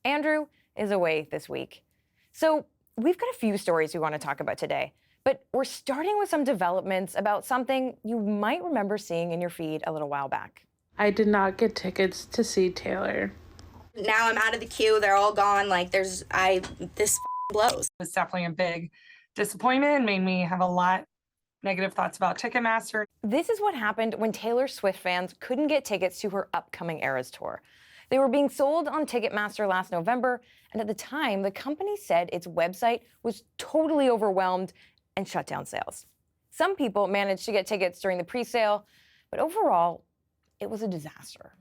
Andrew is away this week. So we've got a few stories we want to talk about today, but we're starting with some developments about something you might remember seeing in your feed a little while back. I did not get tickets to see Taylor. Now I'm out of the queue. They're all gone. Like this blows. It was definitely a big disappointment. Made me have a lot negative thoughts about Ticketmaster. This is what happened when Taylor Swift fans couldn't get tickets to her upcoming Eras tour. They were being sold on Ticketmaster last November, and at the time, the company said its website was totally overwhelmed and shut down sales. Some people managed to get tickets during the pre-sale, but overall, it was a disaster.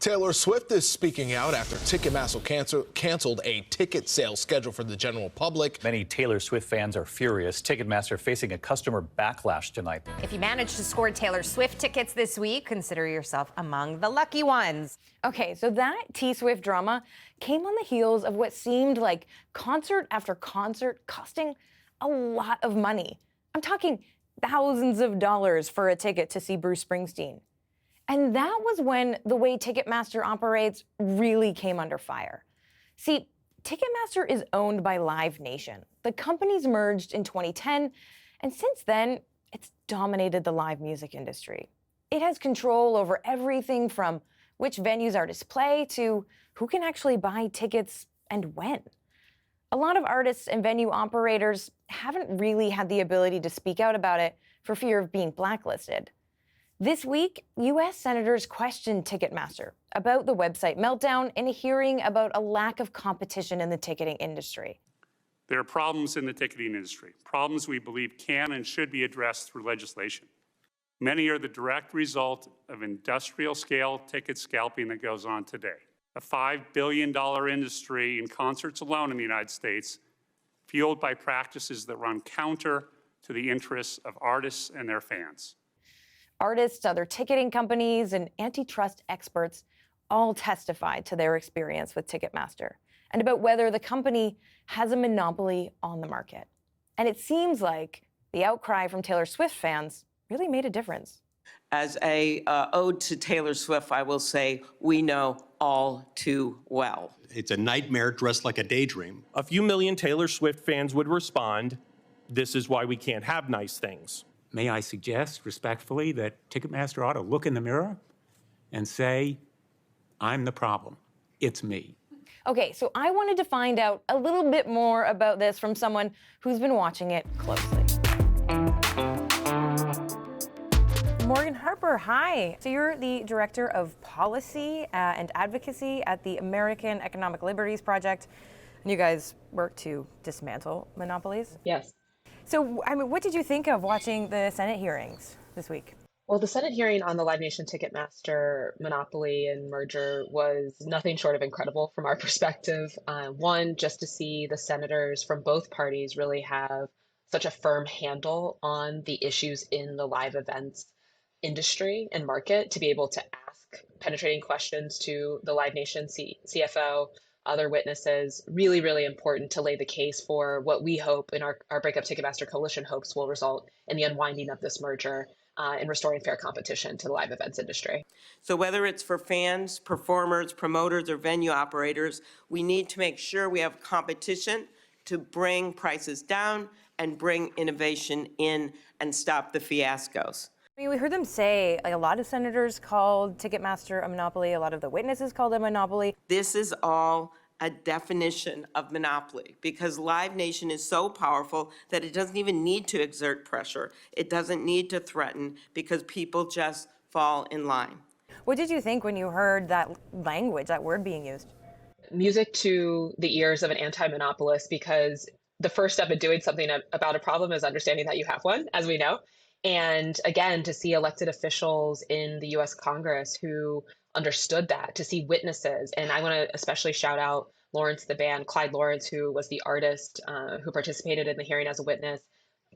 Taylor Swift is speaking out after Ticketmaster canceled a ticket sales schedule for the general public. Many Taylor Swift fans are furious. Ticketmaster facing a customer backlash tonight. If you managed to score Taylor Swift tickets this week, consider yourself among the lucky ones. Okay, so that T-Swift drama came on the heels of what seemed like concert after concert costing a lot of money. I'm talking thousands of dollars for a ticket to see Bruce Springsteen. And that was when the way Ticketmaster operates really came under fire. See, Ticketmaster is owned by Live Nation. The companies merged in 2010, and since then, it's dominated the live music industry. It has control over everything from which venues artists play to who can actually buy tickets and when. A lot of artists and venue operators haven't really had the ability to speak out about it for fear of being blacklisted. This week, U.S. senators questioned Ticketmaster about the website meltdown in a hearing about a lack of competition in the ticketing industry. There are problems in the ticketing industry, problems we believe can and should be addressed through legislation. Many are the direct result of industrial-scale ticket scalping that goes on today. A $5 billion industry in concerts alone in the United States, fueled by practices that run counter to the interests of artists and their fans. Artists, other ticketing companies, and antitrust experts all testified to their experience with Ticketmaster and about whether the company has a monopoly on the market. And it seems like the outcry from Taylor Swift fans really made a difference. As a ode to Taylor Swift, I will say we know all too well. It's a nightmare dressed like a daydream. A few million Taylor Swift fans would respond, "This is why we can't have nice things." May I suggest respectfully that Ticketmaster ought to look in the mirror and say, I'm the problem. It's me. Okay, so I wanted to find out a little bit more about this from someone who's been watching it closely. Morgan Harper, hi. So you're the Director of Policy and Advocacy at the American Economic Liberties Project, and you guys work to dismantle monopolies? Yes. So, I mean, what did you think of watching the Senate hearings this week? Well, the Senate hearing on the Live Nation Ticketmaster monopoly and merger was nothing short of incredible from our perspective. One, just to see the senators from both parties really have such a firm handle on the issues in the live events industry and market, to be able to ask penetrating questions to the Live Nation CFO, other witnesses, really, really important to lay the case for what we hope in our Breakup Ticketmaster Coalition hopes will result in the unwinding of this merger and restoring fair competition to the live events industry. So whether it's for fans, performers, promoters, or venue operators, we need to make sure we have competition to bring prices down and bring innovation in and stop the fiascos. I mean, we heard them say, like, a lot of senators called Ticketmaster a monopoly, a lot of the witnesses called it a monopoly. This is all a definition of monopoly, because Live Nation is so powerful that it doesn't even need to exert pressure. It doesn't need to threaten, because people just fall in line. What did you think when you heard that language, that word being used? Music to the ears of an anti-monopolist, because the first step in doing something about a problem is understanding that you have one, as we know. And again, to see elected officials in the US Congress who understood that, to see witnesses. And I want to especially shout out Lawrence the Band, Clyde Lawrence, who was the artist who participated in the hearing as a witness.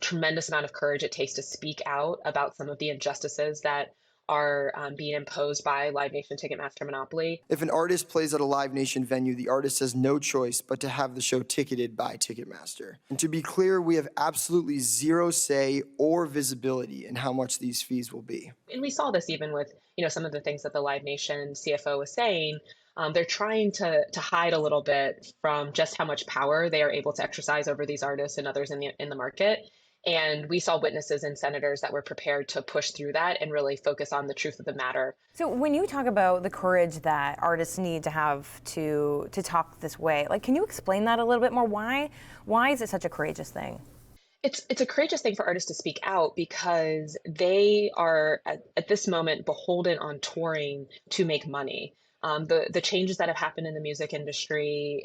Tremendous amount of courage it takes to speak out about some of the injustices that are being imposed by Live Nation Ticketmaster monopoly. If an artist plays at a Live Nation venue, the artist has no choice but to have the show ticketed by Ticketmaster. And to be clear, we have absolutely zero say or visibility in how much these fees will be. And we saw this even with, some of the things that the Live Nation CFO was saying They're trying to hide a little bit from just how much power they are able to exercise over these artists and others in the market. And we saw witnesses and senators that were prepared to push through that and really focus on the truth of the matter. So when you talk about the courage that artists need to have to talk this way, like, can you explain that a little bit more? Why is it such a courageous thing? It's a courageous thing for artists to speak out because they are at this moment beholden on touring to make money. The changes that have happened in the music industry,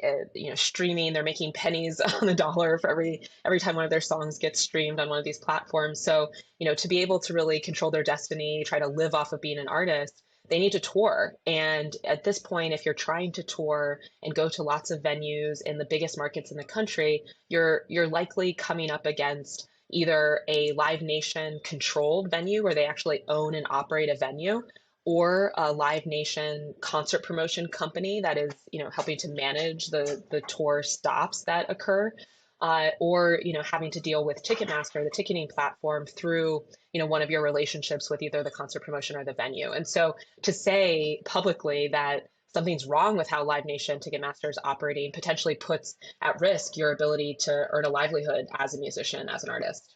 streaming, they're making pennies on the dollar for every time one of their songs gets streamed on one of these platforms. So, to be able to really control their destiny, try to live off of being an artist, they need to tour. And at this point, if you're trying to tour and go to lots of venues in the biggest markets in the country, you're likely coming up against either a Live Nation controlled venue where they actually own and operate a venue, or a Live Nation concert promotion company that is, helping to manage the tour stops that occur, or having to deal with Ticketmaster, the ticketing platform, through one of your relationships with either the concert promotion or the venue. And so to say publicly that something's wrong with how Live Nation Ticketmaster is operating potentially puts at risk your ability to earn a livelihood as a musician, as an artist.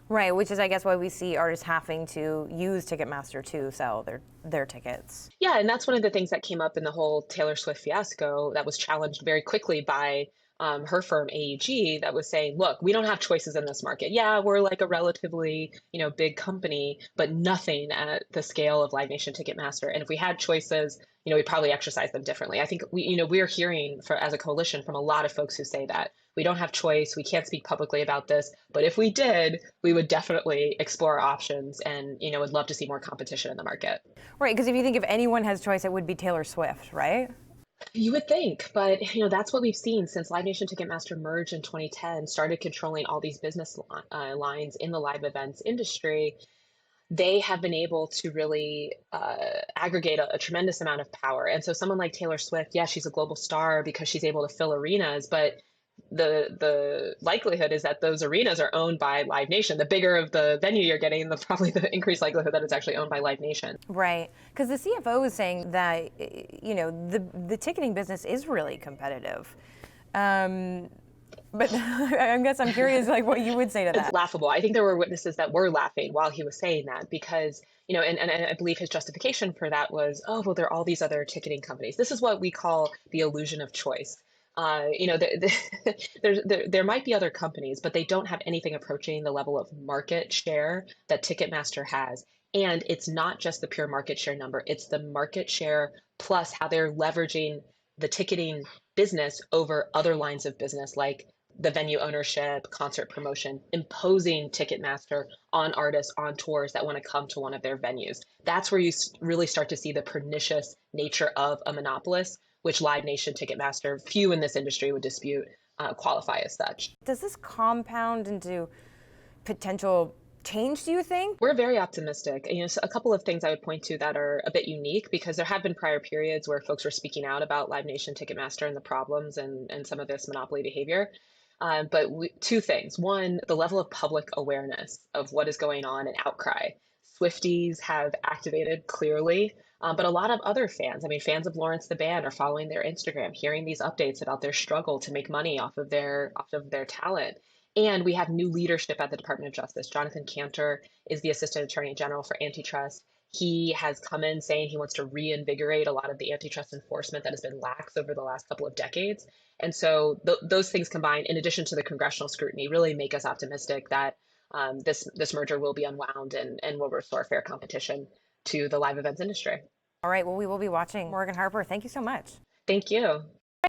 Right, which is, I guess, why we see artists having to use Ticketmaster to sell their tickets. Yeah, and that's one of the things that came up in the whole Taylor Swift fiasco that was challenged very quickly by her firm AEG, that was saying, look, we don't have choices in this market. Yeah, we're like a relatively, big company, but nothing at the scale of Live Nation Ticketmaster. And if we had choices, we'd probably exercise them differently. I think we're hearing as a coalition from a lot of folks who say that we don't have choice. We can't speak publicly about this, but if we did, we would definitely explore options and, would love to see more competition in the market. Right, because if you think if anyone has choice, it would be Taylor Swift, right? You would think, but that's what we've seen since Live Nation Ticketmaster merged in 2010, started controlling all these business lines in the live events industry. They have been able to really aggregate a tremendous amount of power. And so someone like Taylor Swift, yeah, she's a global star because she's able to fill arenas, but the likelihood is that those arenas are owned by Live Nation. The bigger of the venue you're getting, probably the increased likelihood that it's actually owned by Live Nation. Right, because the CFO is saying that the ticketing business is really competitive. But I guess I'm curious, what you would say to that. It's laughable. I think there were witnesses that were laughing while he was saying that because, and I believe his justification for that was, oh, well, there are all these other ticketing companies. This is what we call the illusion of choice. There might be other companies, but they don't have anything approaching the level of market share that Ticketmaster has. And it's not just the pure market share number, it's the market share plus how they're leveraging the ticketing business over other lines of business like the venue ownership, concert promotion, imposing Ticketmaster on artists on tours that want to come to one of their venues. That's where you really start to see the pernicious nature of a monopolist, which Live Nation Ticketmaster, few in this industry would dispute, qualify as such. Does this compound into potential change, do you think? We're very optimistic. So a couple of things I would point to that are a bit unique because there have been prior periods where folks were speaking out about Live Nation Ticketmaster and the problems and some of this monopoly behavior. But two things. One, the level of public awareness of what is going on and outcry. Swifties have activated clearly, but a lot of other fans, fans of Lawrence the Band are following their Instagram, hearing these updates about their struggle to make money off of their talent. And we have new leadership at the Department of Justice. Jonathan Cantor is the Assistant Attorney General for Antitrust. He has come in saying he wants to reinvigorate a lot of the antitrust enforcement that has been lax over the last couple of decades. And so those things combined, in addition to the congressional scrutiny, really make us optimistic that this merger will be unwound and will restore fair competition to the live events industry. All right, well, we will be watching. Morgan Harper, thank you so much. Thank you.